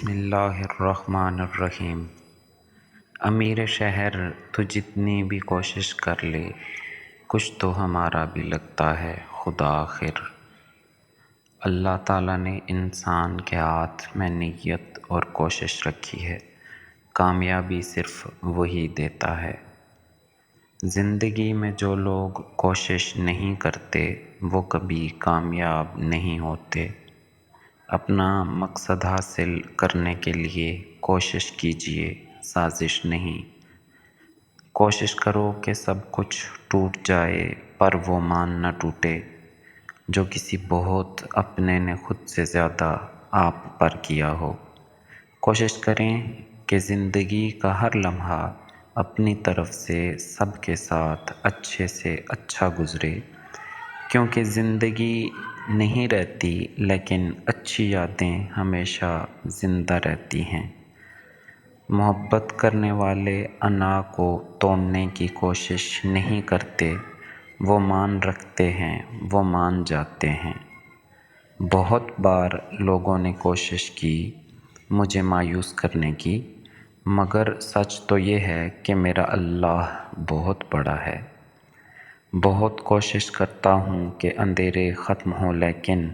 بسم اللہ الرحمن الرحیم۔ امیر شہر تو جتنی بھی کوشش کر لے، کچھ تو ہمارا بھی لگتا ہے خدا آخر۔ اللہ تعالیٰ نے انسان کے ہاتھ میں نیت اور کوشش رکھی ہے، کامیابی صرف وہی دیتا ہے۔ زندگی میں جو لوگ کوشش نہیں کرتے وہ کبھی کامیاب نہیں ہوتے۔ اپنا مقصد حاصل کرنے کے لیے کوشش کیجیے، سازش نہیں۔ کوشش کرو کہ سب کچھ ٹوٹ جائے پر وہ مان نہ ٹوٹے جو کسی بہت اپنے نے خود سے زیادہ آپ پر کیا ہو۔ کوشش کریں کہ زندگی کا ہر لمحہ اپنی طرف سے سب کے ساتھ اچھے سے اچھا گزرے، کیونکہ زندگی نہیں رہتی لیکن اچھی یادیں ہمیشہ زندہ رہتی ہیں۔ محبت کرنے والے انا کو توڑنے کی کوشش نہیں کرتے، وہ مان رکھتے ہیں، وہ مان جاتے ہیں۔ بہت بار لوگوں نے کوشش کی مجھے مایوس کرنے کی، مگر سچ تو یہ ہے کہ میرا اللہ بہت بڑا ہے۔ بہت کوشش کرتا ہوں کہ اندھیرے ختم ہوں لیکن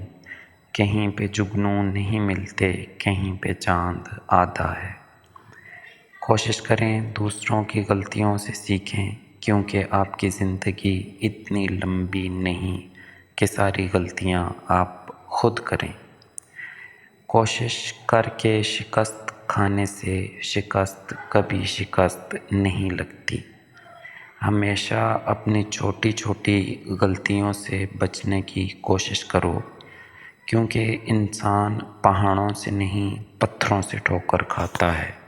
کہیں پہ جگنو نہیں ملتے، کہیں پہ چاند آدھا ہے۔ کوشش کریں دوسروں کی غلطیوں سے سیکھیں، کیونکہ آپ کی زندگی اتنی لمبی نہیں کہ ساری غلطیاں آپ خود کریں۔ کوشش کر کے شکست کھانے سے شکست کبھی شکست نہیں لگتی۔ ہمیشہ اپنی چھوٹی چھوٹی غلطیوں سے بچنے کی کوشش کرو، کیونکہ انسان پہاڑوں سے نہیں پتھروں سے ٹھوکر کھاتا ہے۔